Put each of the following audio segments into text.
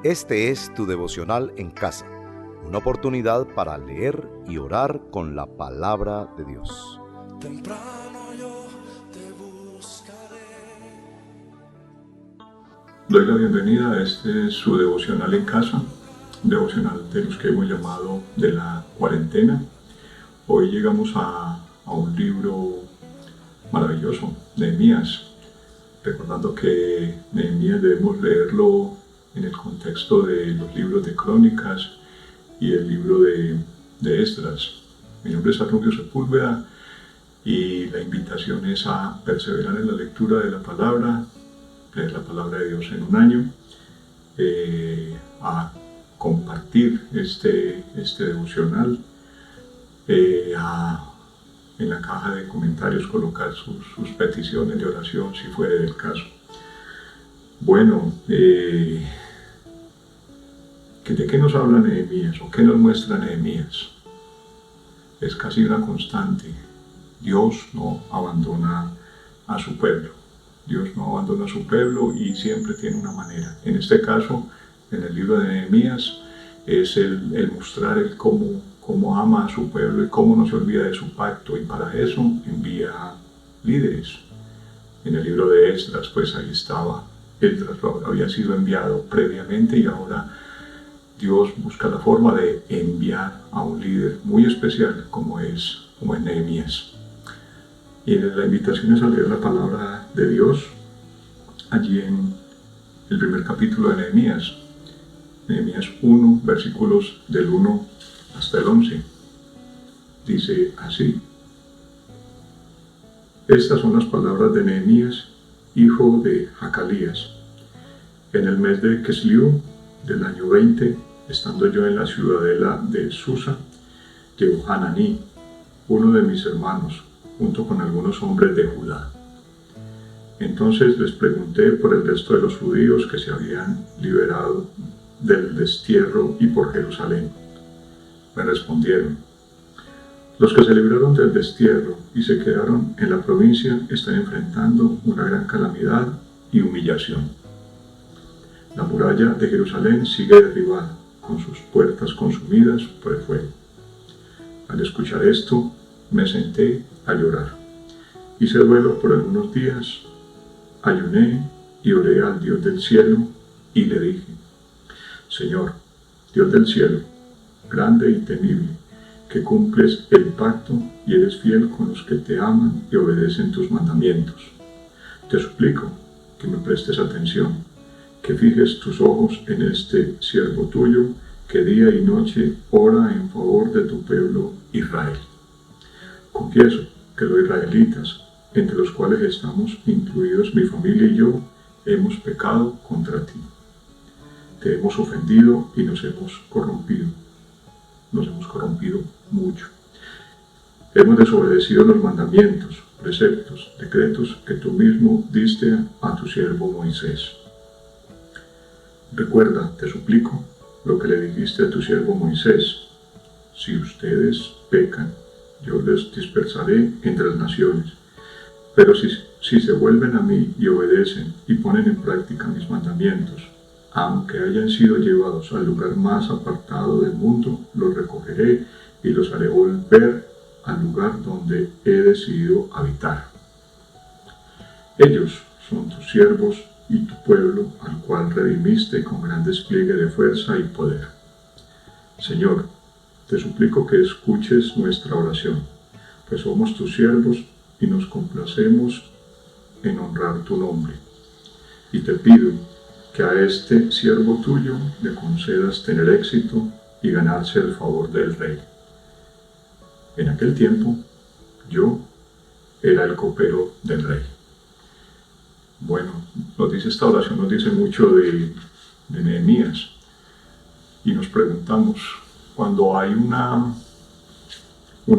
Este es tu devocional en casa, una oportunidad para leer y orar con la palabra de Dios. Temprano yo te buscaré. Doy la bienvenida a este su devocional en casa, un devocional de los que hemos llamado de la cuarentena. Hoy llegamos a un libro maravilloso, Nehemías, recordando que Nehemías debemos leerlo en el contexto de los libros de Crónicas y el libro de Esdras. Mi nombre es Arnulfo Sepúlveda y la invitación es a perseverar en la lectura de la palabra, leer la palabra de Dios en un año, a compartir este devocional, en la caja de comentarios colocar sus peticiones de oración si fuera del caso. Bueno, ¿de qué nos habla Nehemías o qué nos muestra Nehemías? Es casi una constante. Dios no abandona a su pueblo. Dios no abandona a su pueblo y siempre tiene una manera. En este caso, en el libro de Nehemías, es el mostrar el cómo ama a su pueblo y cómo no se olvida de su pacto. Y para eso envía líderes. En el libro de Esdras, pues ahí estaba. Esdras había sido enviado previamente y ahora Dios busca la forma de enviar a un líder muy especial como es Nehemías. Y la invitación es a leer la palabra de Dios allí en el primer capítulo de Nehemías, Nehemías 1, versículos del 1 hasta el 11. Dice así: Estas son las palabras de Nehemías, hijo de Hacalías. En el mes de Kislev del año 20, estando yo en la ciudadela de Susa, llegó Hananí, uno de mis hermanos, junto con algunos hombres de Judá. Entonces les pregunté por el resto de los judíos que se habían liberado del destierro y por Jerusalén. Me respondieron: los que se libraron del destierro y se quedaron en la provincia están enfrentando una gran calamidad y humillación. La muralla de Jerusalén sigue derribada, con sus puertas consumidas por el fuego. Al escuchar esto, me senté a llorar. Hice duelo por algunos días, ayuné y oré al Dios del cielo y le dije: Señor, Dios del cielo, grande y temible, que cumples el pacto y eres fiel con los que te aman y obedecen tus mandamientos. Te suplico que me prestes atención, que fijes tus ojos en este siervo tuyo, que día y noche ora en favor de tu pueblo Israel. Confieso que los israelitas, entre los cuales estamos incluidos mi familia y yo, hemos pecado contra ti. Te hemos ofendido y nos hemos corrompido. Nos hemos corrompido mucho. Hemos desobedecido los mandamientos, preceptos, decretos que tú mismo diste a tu siervo Moisés. Recuerda, te suplico, lo que le dijiste a tu siervo Moisés: si ustedes pecan, yo les dispersaré entre las naciones. Pero si se vuelven a mí y obedecen y ponen en práctica mis mandamientos, aunque hayan sido llevados al lugar más apartado del mundo, los recogeré y los haré volver al lugar donde he decidido habitar. Ellos son tus siervos y tu pueblo, al cual redimiste con gran despliegue de fuerza y poder. Señor, te suplico que escuches nuestra oración, pues somos tus siervos y nos complacemos en honrar tu nombre. Y te pido que a este siervo tuyo le concedas tener éxito y ganarse el favor del rey. En aquel tiempo, yo era el copero del rey. Bueno, esta oración nos dice mucho de Nehemías. Y nos preguntamos, cuando hay una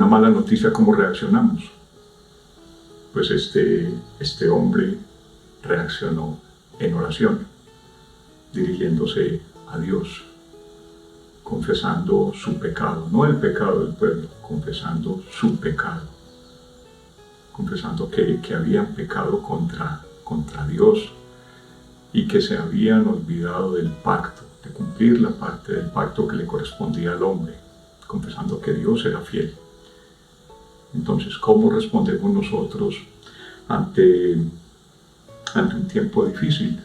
mala noticia, ¿cómo reaccionamos? Pues este hombre reaccionó en oración, dirigiéndose a Dios, confesando su pecado, no el pecado del pueblo, confesando su pecado, confesando que habían pecado contra Dios y que se habían olvidado del pacto de cumplir la parte del pacto que le correspondía al hombre, confesando que Dios era fiel. Entonces, ¿cómo respondemos nosotros ante un tiempo difícil,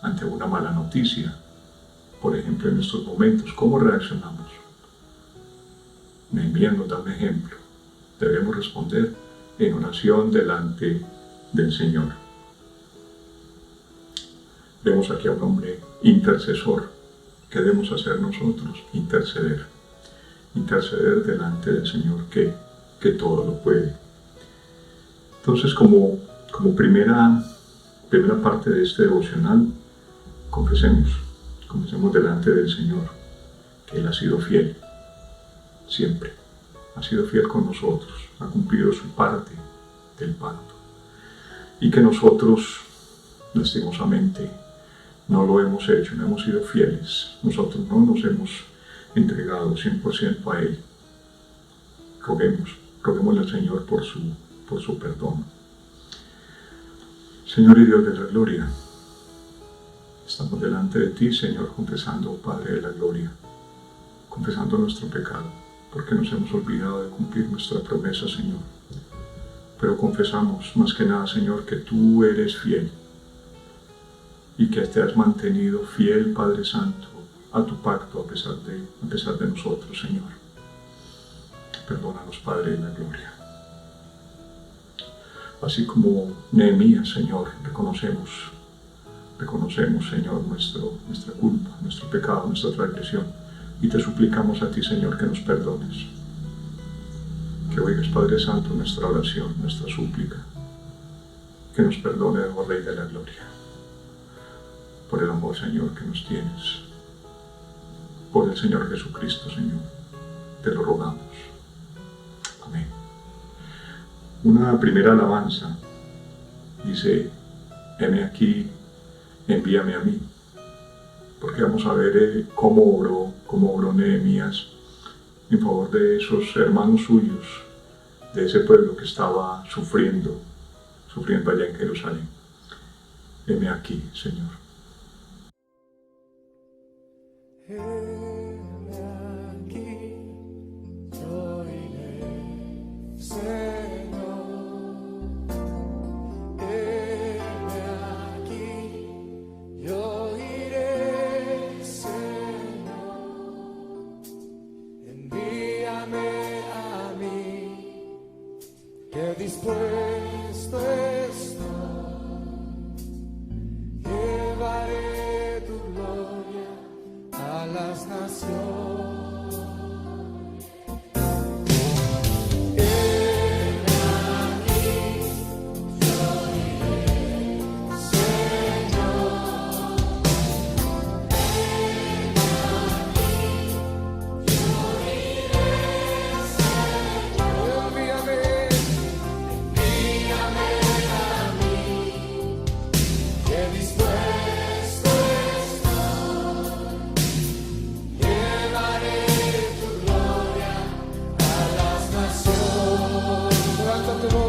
ante una mala noticia? Por ejemplo, en estos momentos, ¿cómo reaccionamos? Nehemías nos da un ejemplo. Debemos responder en oración delante del Señor. Vemos aquí a un hombre intercesor. ¿Qué debemos hacer nosotros? Interceder. Interceder delante del Señor que todo lo puede. Entonces, como primera parte de este devocional, confesemos delante del Señor que Él ha sido fiel, siempre. Ha sido fiel con nosotros, ha cumplido su parte del pacto. Y que nosotros, lastimosamente, no lo hemos hecho, no hemos sido fieles. Nosotros no nos hemos entregado 100% a Él. Roguémosle al Señor por su perdón. Señor y Dios de la gloria, estamos delante de ti, Señor, confesando, Padre de la gloria, confesando nuestro pecado, porque nos hemos olvidado de cumplir nuestra promesa, Señor. Pero confesamos más que nada, Señor, que tú eres fiel y que te has mantenido fiel, Padre Santo, a tu pacto a pesar de nosotros, Señor. Perdónanos, Padre de la gloria. Así como Nehemías, Señor, reconocemos, Señor, nuestra culpa, nuestro pecado, nuestra transgresión, y te suplicamos a ti, Señor, que nos perdones. Que oigas, Padre Santo, nuestra oración, nuestra súplica. Que nos perdone, oh Rey de la gloria, por el amor, Señor, que nos tienes. Por el Señor Jesucristo, Señor, te lo rogamos. Amén. Una primera alabanza dice: heme aquí, envíame a mí. Porque vamos a ver cómo obró Nehemías en favor de esos hermanos suyos, de ese pueblo que estaba sufriendo allá en Jerusalén. Heme aquí, Señor. Heme aquí, yo iré, Señor. Heme aquí, yo iré, Señor. Envíame a mí, que dispuesto estoy. Llevaré tu gloria a las naciones.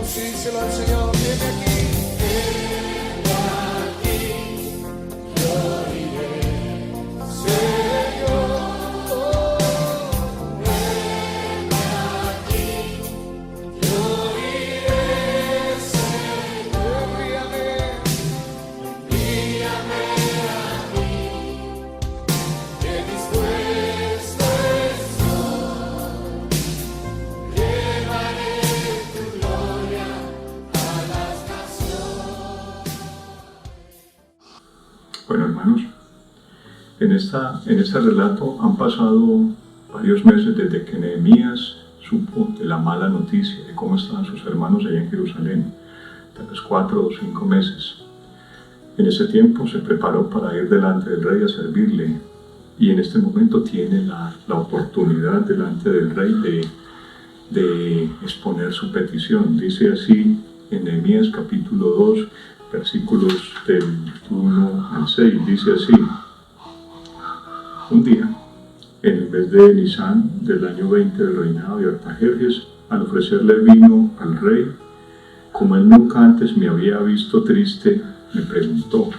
Díselo al Señor, viene aquí. Viene aquí, yo iré, Señor. Viene aquí, yo iré, Señor. Envíame a mí, que dispuesto estoy. Llevaré tu gloria a las naciones. Bueno, hermanos, en este relato han pasado varios meses desde que Nehemías supo de la mala noticia de cómo estaban sus hermanos allá en Jerusalén, tal vez 4 o 5 meses. En ese tiempo se preparó para ir delante del rey a servirle, y en este momento tiene la oportunidad delante del rey de exponer su petición. Dice así en Nehemías capítulo 2, versículos del 1 al 6, dice así: un día, en el mes de Nisán del año 20 del reinado de Artajerjes, al ofrecerle vino al rey, como él nunca antes me había visto triste, me preguntó: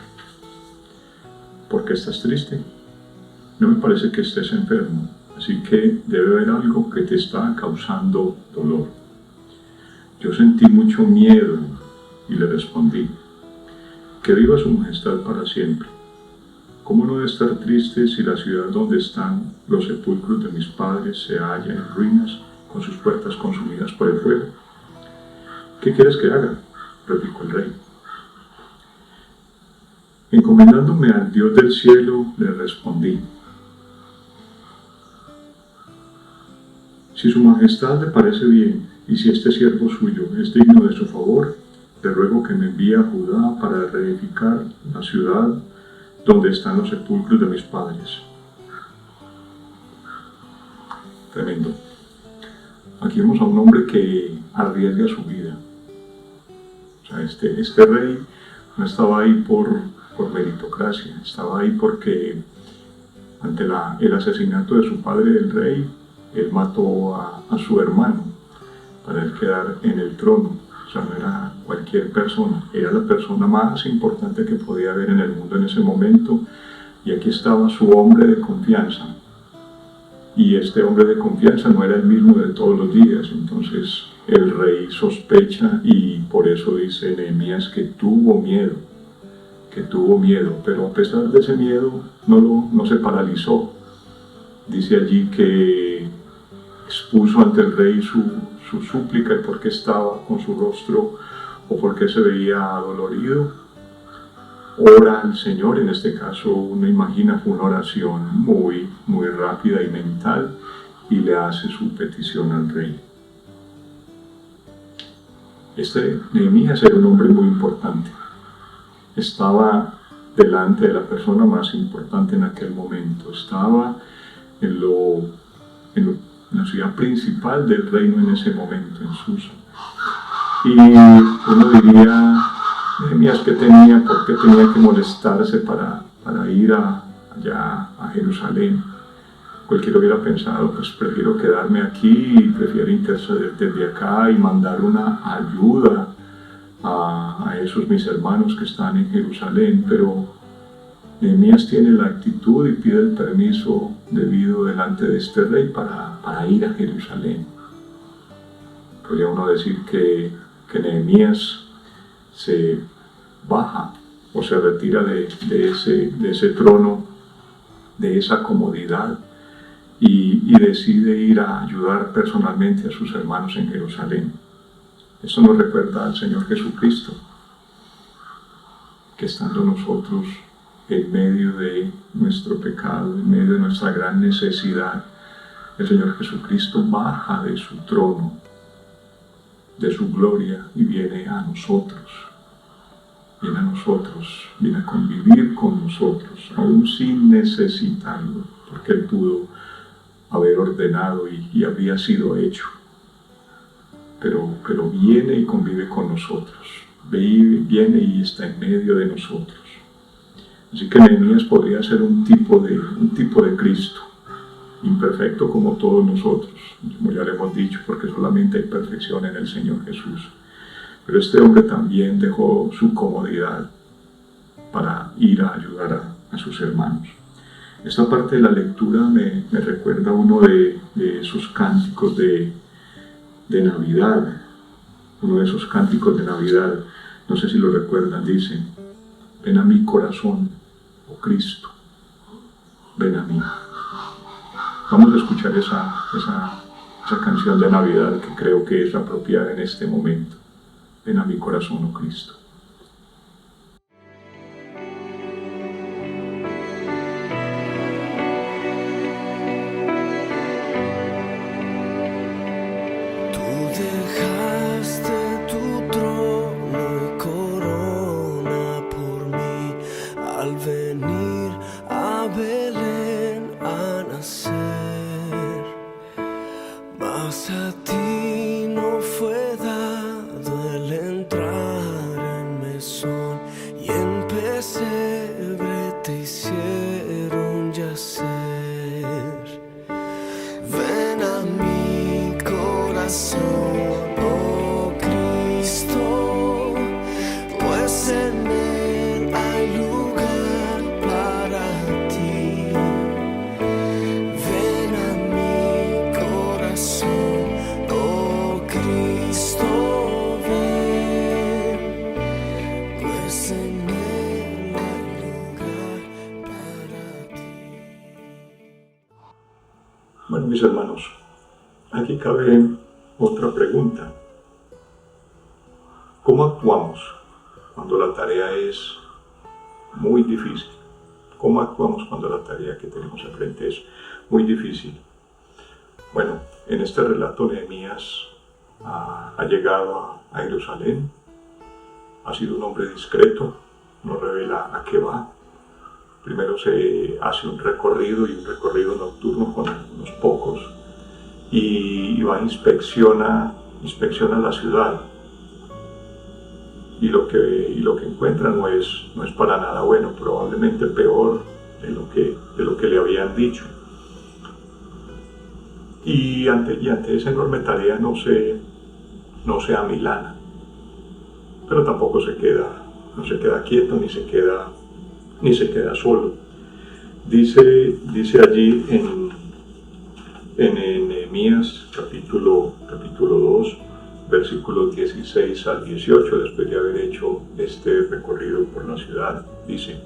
¿por qué estás triste? no me parece que estés enfermo, así que debe haber algo que te está causando dolor. Yo sentí mucho miedo y le respondí: que viva su majestad para siempre. ¿Cómo no debe estar triste si la ciudad donde están los sepulcros de mis padres se halla en ruinas, con sus puertas consumidas por el fuego? ¿Qué quieres que haga?, replicó el rey. Encomendándome al Dios del cielo, le respondí: si su majestad le parece bien, y si este siervo suyo es digno de su favor, le ruego que me envíe a Judá para reedificar la ciudad donde están los sepulcros de mis padres. Tremendo. Aquí vemos a un hombre que arriesga su vida. O sea, este rey no estaba ahí por meritocracia, estaba ahí porque ante el asesinato de su padre, el rey, él mató a su hermano para él quedar en el trono. O sea, no era cualquier persona, era la persona más importante que podía haber en el mundo en ese momento, y aquí estaba su hombre de confianza, y este hombre de confianza no era el mismo de todos los días. Entonces el rey sospecha, y por eso dice Nehemías que tuvo miedo, pero a pesar de ese miedo no se paralizó. Dice allí que expuso ante el rey su súplica y por qué estaba con su rostro o por qué se veía adolorido. Ora al Señor, en este caso uno imagina fue una oración muy rápida y mental, y le hace su petición al rey. Nehemías era un hombre muy importante, estaba delante de la persona más importante en aquel momento, estaba en la ciudad principal del reino en ese momento, en Susa. Y uno diría: Nehemías, ¿qué tenía? ¿Por qué tenía que molestarse para ir allá a Jerusalén? Cualquiera hubiera pensado: pues prefiero quedarme aquí y prefiero interceder desde acá y mandar una ayuda a esos mis hermanos que están en Jerusalén. Pero Nehemías tiene la actitud y pide el permiso debido delante de este rey para ir a Jerusalén. Podría uno decir que Nehemías se baja o se retira de ese trono, de esa comodidad, y decide ir a ayudar personalmente a sus hermanos en Jerusalén. Esto nos recuerda al Señor Jesucristo, que estando nosotros en medio de nuestro pecado, en medio de nuestra gran necesidad, el Señor Jesucristo baja de su trono, de su gloria, y viene a nosotros. Viene a convivir con nosotros, aún sin necesitarlo, porque Él pudo haber ordenado y había sido hecho. Pero viene y convive con nosotros, viene y está en medio de nosotros. Así que Nehemías podría ser un tipo de Cristo, imperfecto como todos nosotros, como ya le hemos dicho, porque solamente hay perfección en el Señor Jesús. Pero este hombre también dejó su comodidad para ir a ayudar a sus hermanos. Esta parte de la lectura me recuerda a uno de esos cánticos de Navidad, no sé si lo recuerdan. Dice: ven a mi corazón, oh Cristo, ven a mí. Vamos a escuchar esa canción de Navidad, que creo que es apropiada en este momento. Ven a mi corazón, oh Cristo. Dejaste tu trono y corona por mí al venir a Belén a nacer, mas a ti no fue dado el entrar en mis hermanos, aquí cabe otra pregunta. ¿Cómo actuamos cuando la tarea es muy difícil? ¿Cómo actuamos cuando la tarea que tenemos enfrente es muy difícil? Bueno, en este relato Nehemías ha llegado a Jerusalén, ha sido un hombre discreto, no revela a qué va. Primero se hace un recorrido nocturno con unos pocos y va a inspecciona la ciudad. Y lo que encuentra no es para nada bueno, probablemente peor de lo que le habían dicho. Y ante esa enorme tarea no se amilana, pero tampoco no se queda quieto ni se queda solo. Dice allí en Nehemías capítulo 2, versículos 16 al 18, después de haber hecho este recorrido por la ciudad, dice: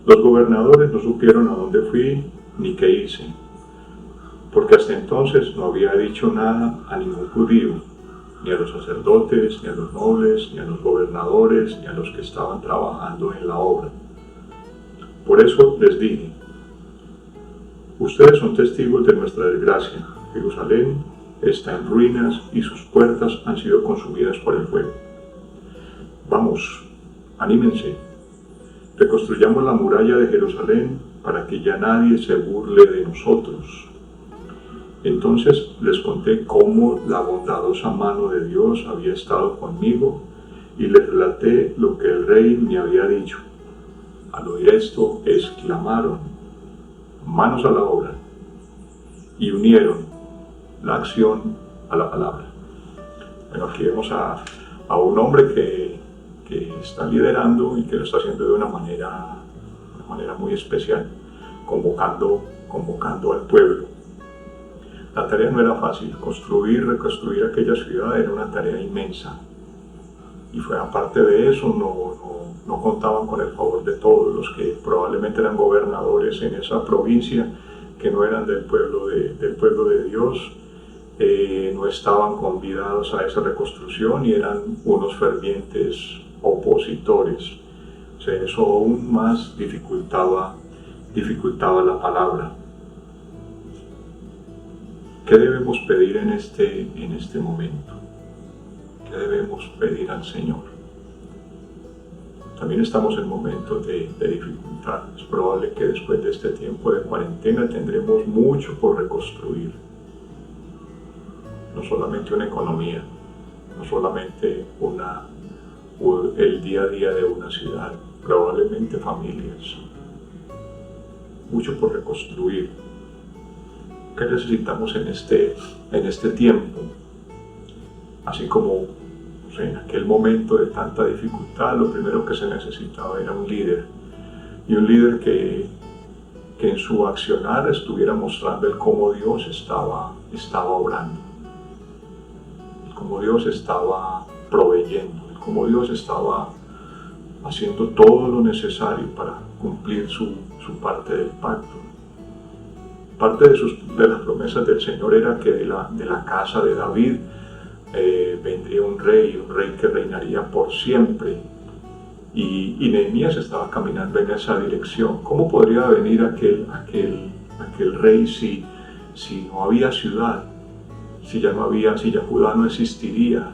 los gobernadores no supieron a dónde fui ni qué hice, porque hasta entonces no había dicho nada a ningún judío, ni a los sacerdotes, ni a los nobles, ni a los gobernadores, ni a los que estaban trabajando en la obra. Por eso les dije: ustedes son testigos de nuestra desgracia. Jerusalén está en ruinas y sus puertas han sido consumidas por el fuego. Vamos, anímense, reconstruyamos la muralla de Jerusalén para que ya nadie se burle de nosotros. Entonces les conté cómo la bondadosa mano de Dios había estado conmigo y les relaté lo que el rey me había dicho. Al oír esto, exclamaron: manos a la obra, y unieron la acción a la palabra. Bueno, aquí vemos a un hombre que está liderando y que lo está haciendo de una manera muy especial, convocando al pueblo. La tarea no era fácil. Reconstruir aquella ciudad era una tarea inmensa. Y aparte de eso, no contaban con el favor de todos los que probablemente eran gobernadores en esa provincia, que no eran del pueblo de Dios. No estaban convidados a esa reconstrucción y eran unos fervientes opositores. O sea, eso aún más dificultaba la palabra. ¿Qué debemos pedir en este momento? ¿Qué debemos pedir al Señor? También estamos en momentos de dificultad. Es probable que después de este tiempo de cuarentena tendremos mucho por reconstruir. No solamente una economía, no solamente el día a día de una ciudad, probablemente familias. Mucho por reconstruir. ¿Qué necesitamos en este tiempo? Así como en aquel momento de tanta dificultad, lo primero que se necesitaba era un líder. Y un líder que en su accionar estuviera mostrando el cómo Dios estaba obrando, cómo Dios estaba proveyendo, cómo Dios estaba haciendo todo lo necesario para cumplir su parte del pacto. Parte de las promesas del Señor era que de la casa de David vendría un rey que reinaría por siempre. Y Nehemías estaba caminando en esa dirección. ¿Cómo podría venir aquel rey si no había ciudad? Si ya Judá no existiría.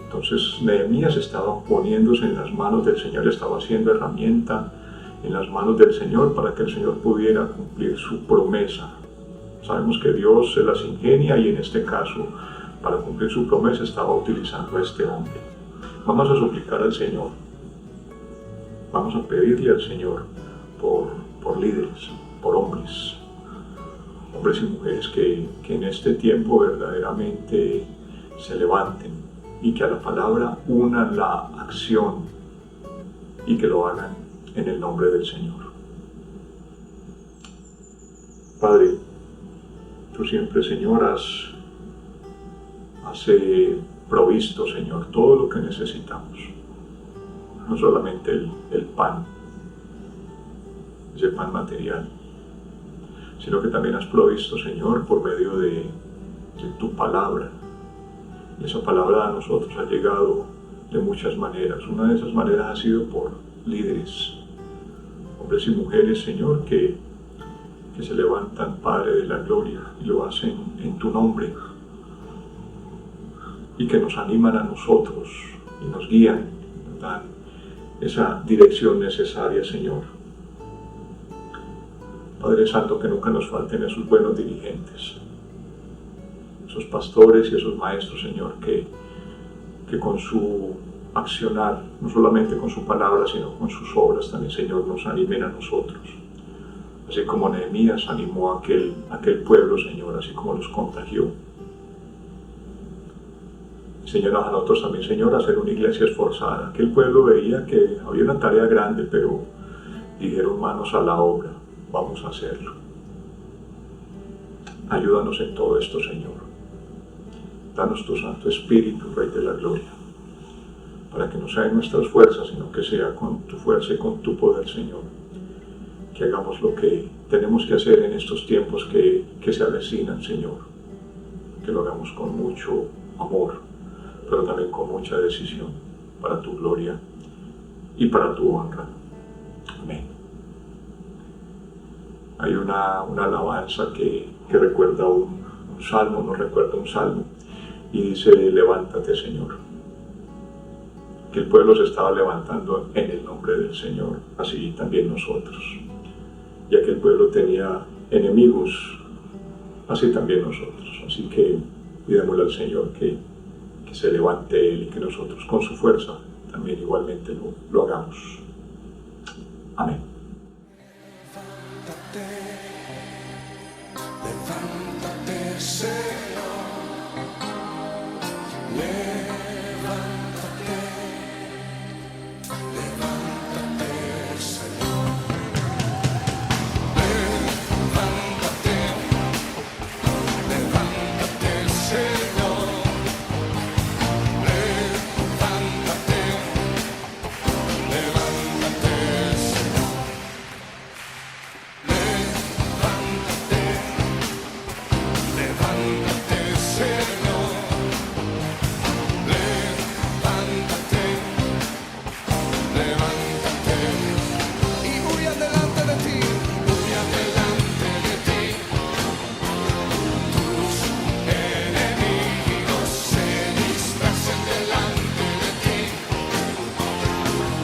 Entonces Nehemías estaba poniéndose en las manos del Señor, estaba haciendo herramienta en las manos del Señor para que el Señor pudiera cumplir su promesa. Sabemos que Dios se las ingenia y en este caso, para cumplir su promesa, estaba utilizando a este hombre. Vamos a suplicar al Señor, vamos a pedirle al Señor por líderes, por hombres y mujeres que en este tiempo verdaderamente se levanten y que a la palabra unan la acción y que lo hagan en el nombre del Señor. Padre, tú siempre, Señor, has provisto, Señor, todo lo que necesitamos. No solamente el pan, ese pan material, sino que también has provisto, Señor, por medio de tu palabra. Y esa palabra a nosotros ha llegado de muchas maneras. Una de esas maneras ha sido por líderes, hombres y mujeres, Señor, que se levantan, Padre de la gloria, y lo hacen en tu nombre, y que nos animan a nosotros y nos guían, nos dan esa dirección necesaria, Señor. Padre Santo, que nunca nos falten esos buenos dirigentes, esos pastores y esos maestros, Señor, que con su accionar, no solamente con su palabra, sino con sus obras también, Señor, nos animen a nosotros. Así como Nehemías animó a aquel pueblo, Señor, así como los contagió. Señor, a nosotros también, Señor, a ser una iglesia esforzada. Aquel pueblo veía que había una tarea grande, pero dijeron: manos a la obra, vamos a hacerlo. Ayúdanos en todo esto, Señor. Danos tu Santo Espíritu, Rey de la Gloria, para que no sea en nuestras fuerzas, sino que sea con tu fuerza y con tu poder, Señor. Que hagamos lo que tenemos que hacer en estos tiempos que se avecinan, Señor. Que lo hagamos con mucho amor, pero también con mucha decisión, para tu gloria y para tu honra. Amén. Hay una alabanza que recuerda un salmo, nos recuerda un salmo, y dice: levántate, Señor. Que el pueblo se estaba levantando en el nombre del Señor, así también nosotros. Ya que el pueblo tenía enemigos, así también nosotros. Así que pidémosle al Señor que se levante Él y que nosotros con su fuerza también igualmente lo hagamos. Amén. Levántate, Señor, levántate, levántate, Señor, levántate, levántate, Señor, levántate, levántate, Señor, levántate, Señor, levántate, levántate, y voy adelante de ti, tus enemigos se dispersen delante de ti,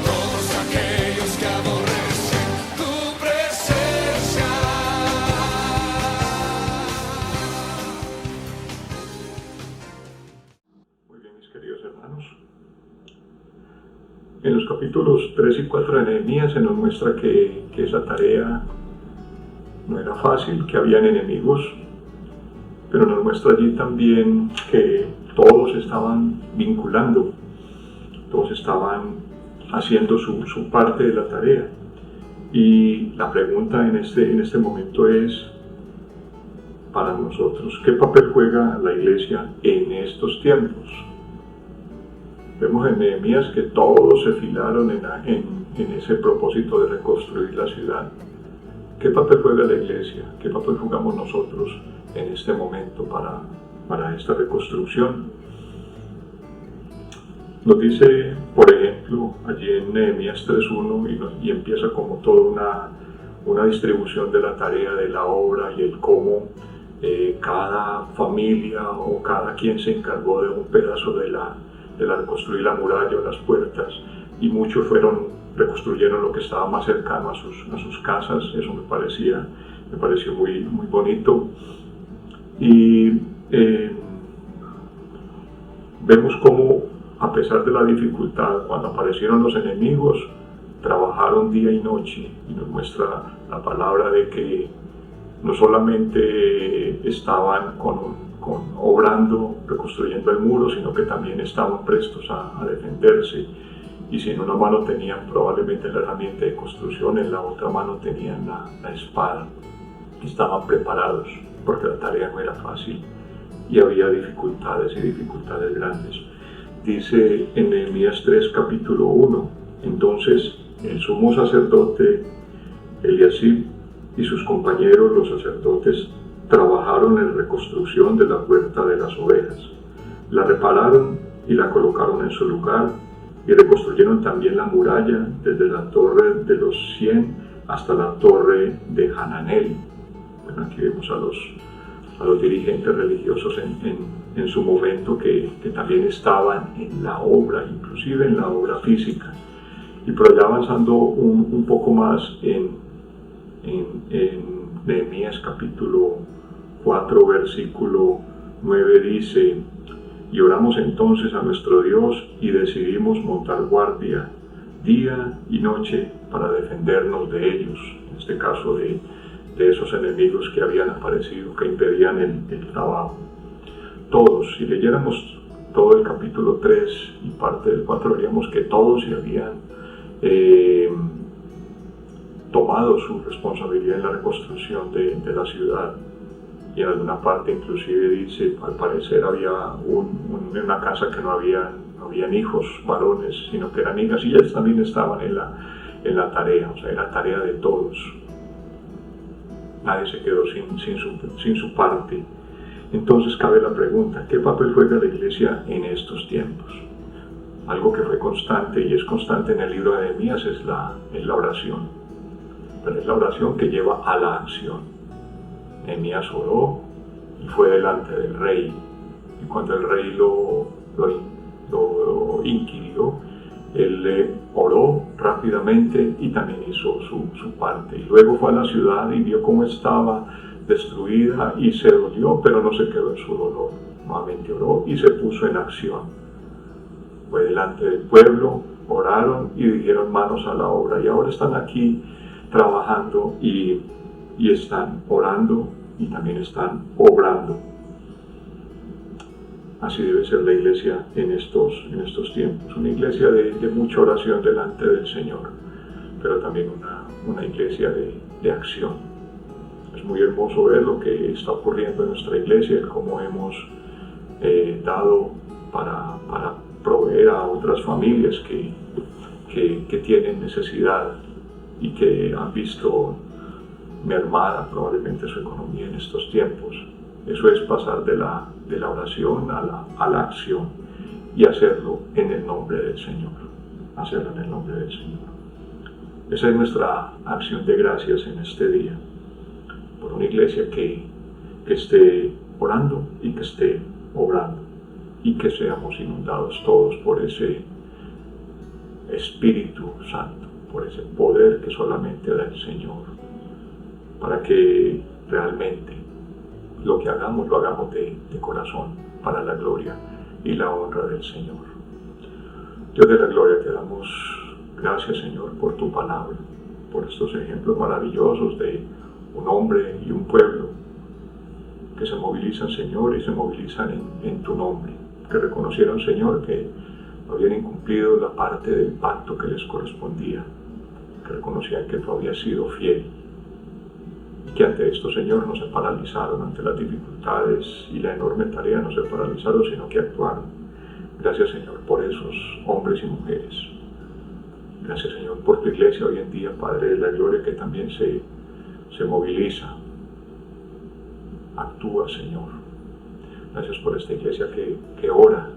todos aquellos que aborrecen tu presencia. Muy bien, mis queridos hermanos. En los capítulos 3 y 4 de Nehemías se nos muestra que esa tarea no era fácil, que habían enemigos, pero nos muestra allí también que todos estaban vinculando, todos estaban haciendo su parte de la tarea. Y la pregunta en este momento es para nosotros: ¿qué papel juega la iglesia en estos tiempos? Vemos en Nehemías que todos se filaron en ese propósito de reconstruir la ciudad. ¿Qué papel juega la iglesia? ¿Qué papel jugamos nosotros en este momento para esta reconstrucción? Nos dice, por ejemplo, allí en Nehemías 3:1, y empieza como toda una distribución de la tarea, de la obra, y el cómo cada familia o cada quien se encargó de un pedazo de reconstruir la muralla o las puertas, y muchos reconstruyeron lo que estaba más cercano a sus casas. Eso me pareció muy, muy bonito. Y vemos cómo, a pesar de la dificultad, cuando aparecieron los enemigos, trabajaron día y noche, y nos muestra la palabra de que no solamente estaban obrando, reconstruyendo el muro, sino que también estaban prestos a defenderse. Y si en una mano tenían probablemente la herramienta de construcción, en la otra mano tenían la espada. Estaban preparados, porque la tarea no era fácil y había dificultades y dificultades grandes. Dice en Nehemías 3, capítulo 1, entonces el sumo sacerdote Eliasib y sus compañeros, los sacerdotes, trabajaron en reconstrucción de la puerta de las ovejas. La repararon y la colocaron en su lugar, y reconstruyeron también la muralla desde la torre de los 100 hasta la torre de Hananel. Bueno, aquí vemos a los dirigentes religiosos en su momento que también estaban en la obra, inclusive en la obra física. Y por allá avanzando un poco más en Nehemías capítulo 4, versículo 9 dice: y oramos entonces a nuestro Dios y decidimos montar guardia día y noche para defendernos de ellos, en este caso de esos enemigos que habían aparecido, que impedían el trabajo. Todos, si leyéramos todo el capítulo 3 y parte del 4, veríamos que todos se habían tomado su responsabilidad en la reconstrucción de la ciudad. Y en alguna parte inclusive dice, al parecer había una casa que no habían hijos varones, sino que eran hijas, y ellas también estaban en la tarea, o sea, era tarea de todos. Nadie se quedó sin su parte. Entonces cabe la pregunta, ¿qué papel juega la iglesia en estos tiempos? Algo que fue constante y es constante en el libro de Nehemías es la oración, pero es la oración que lleva a la acción. Nehemías oró y fue delante del rey, y cuando el rey lo inquirió, él oró rápidamente y también hizo su parte. Y luego fue a la ciudad y vio cómo estaba destruida y se dolió, pero no se quedó en su dolor. Nuevamente oró y se puso en acción. Fue delante del pueblo, oraron y dijeron manos a la obra. Y ahora están aquí trabajando y están orando y también están obrando. Así debe ser la iglesia en estos tiempos. Una iglesia de mucha oración delante del Señor, pero también una iglesia de acción. Es muy hermoso ver lo que está ocurriendo en nuestra iglesia, cómo hemos dado para proveer a otras familias que tienen necesidad y que han visto mermada probablemente su economía en estos tiempos. Eso es pasar de la oración a la acción y hacerlo en el nombre del Señor. Hacerlo en el nombre del Señor. Esa es nuestra acción de gracias en este día, por una iglesia que esté orando y que esté obrando, y que seamos inundados todos por ese Espíritu Santo, por ese poder que solamente da el Señor, para que realmente lo que hagamos, lo hagamos de corazón, para la gloria y la honra del Señor. Dios de la gloria, te damos gracias, Señor, por tu palabra, por estos ejemplos maravillosos de un hombre y un pueblo que se movilizan, Señor, y se movilizan en tu nombre, que reconocieron, Señor, que habían incumplido la parte del pacto que les correspondía, que reconocían que tú habías sido fiel, y que ante esto, Señor, no se paralizaron ante las dificultades y la enorme tarea, no se paralizaron, sino que actuaron. Gracias, Señor, por esos hombres y mujeres. Gracias, Señor, por tu iglesia hoy en día, Padre de la gloria, que también se moviliza, actúa, Señor. Gracias por esta iglesia que ora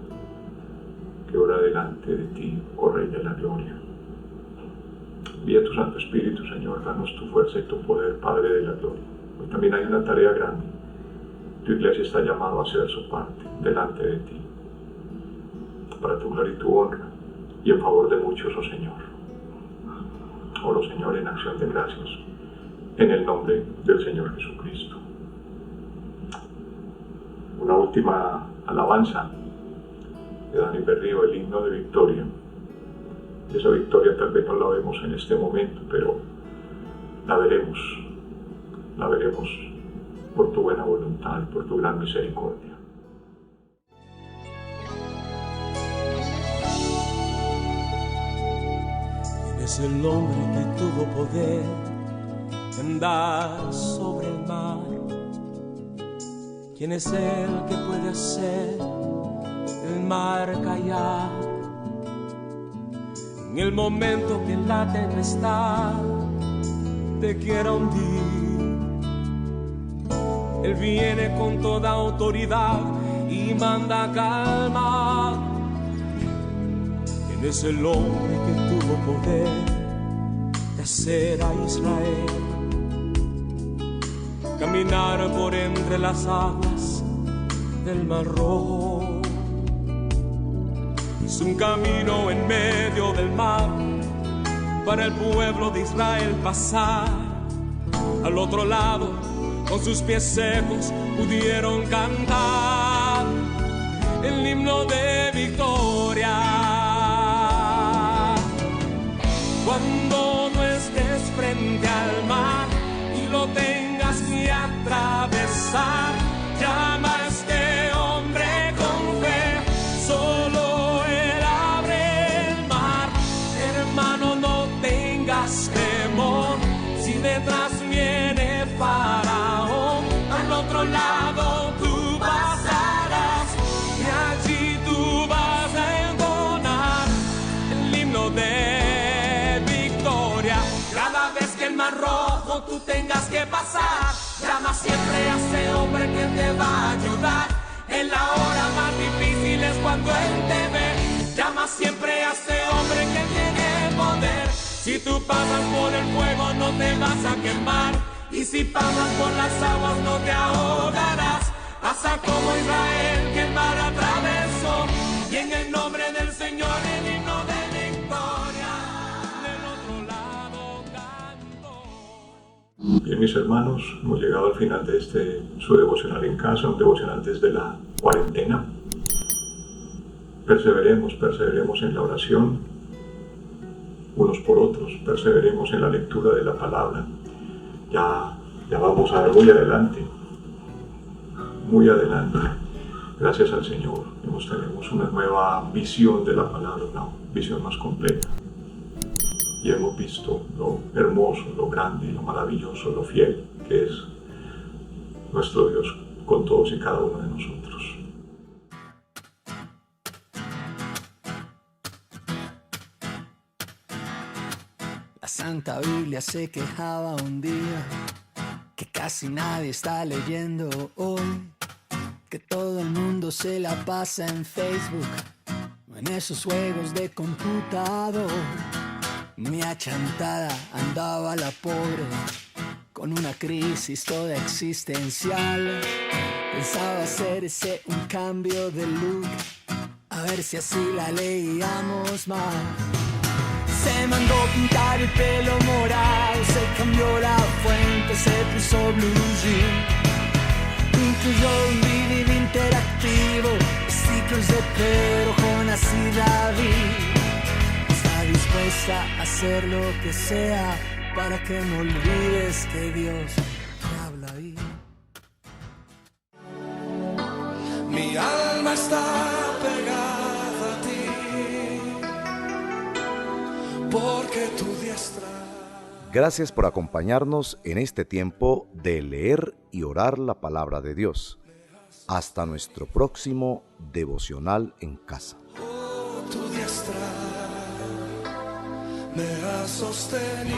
delante de ti, oh Rey de la gloria. Envía tu Santo Espíritu, Señor, danos tu fuerza y tu poder, Padre de la gloria. Hoy también hay una tarea grande. Tu iglesia está llamada a hacer su parte delante de ti, para tu gloria y tu honra, y en favor de muchos, oh Señor. Oro, Señor, en acción de gracias, en el nombre del Señor Jesucristo. Una última alabanza de Dani Berrío, el himno de victoria. Esa victoria tal vez no la vemos en este momento, pero la veremos por tu buena voluntad, por tu gran misericordia. Es el hombre que tuvo poder de andar sobre el mar. ¿Quién es el que puede hacer el mar callar? En el momento que la tempestad te quiera hundir, Él viene con toda autoridad y manda calma. Él es el hombre que tuvo poder de hacer a Israel caminar por entre las aguas del Mar Rojo. Es un camino en medio del mar para el pueblo de Israel pasar. Al otro lado, con sus pies secos, pudieron cantar el himno de victoria. Cuando no estés frente al mar y lo tengas que atravesar, llama a este hombre con fe, solo él abre el mar. Hermano, no tengas temor, si detrás viene Faraón, al otro lado tú pasarás y allí tú vas a entonar el himno de victoria. Cada vez que el Mar Rojo tú tengas que pasar, llama siempre a ese hombre que te va a ayudar. En la hora más difícil es cuando Él te ve. Llama siempre a ese hombre que tiene poder. Si tú pasas por el fuego no te vas a quemar, y si pasas por las aguas no te ahogarás. Pasa como Israel que el mar atravesó, y en el nombre del Señor el himno de victoria del otro lado cantó. Bien, mis hermanos, hemos llegado al final de su devocional en casa, un devocional desde la cuarentena. Perseveremos en la oración unos por otros, perseveremos en la lectura de la palabra. Ya vamos a ver muy adelante. Gracias al Señor, tenemos una nueva visión de la palabra, una visión más completa. Y hemos visto lo hermoso, lo grande, lo maravilloso, lo fiel que es nuestro Dios con todos y cada uno de nosotros. La Santa Biblia se quejaba un día que casi nadie está leyendo hoy, que todo el mundo se la pasa en Facebook o en esos juegos de computador. Muy achantada andaba la pobre con una crisis toda existencial. Pensaba hacerse un cambio de look, a ver si así la leíamos más. Se mandó pintar el pelo morado, se cambió la fuente, se puso blue jean. Incluyó un DVD interactivo, ciclos de Pedro, Jonas y David. Está dispuesta a hacer lo que sea para que no olvides que Dios te habla ahí. Mi alma está pegada a ti, porque tu diestra. Gracias por acompañarnos en este tiempo de leer y orar la palabra de Dios. Hasta nuestro próximo devocional en casa. Oh, tu diestra me ha sostenido.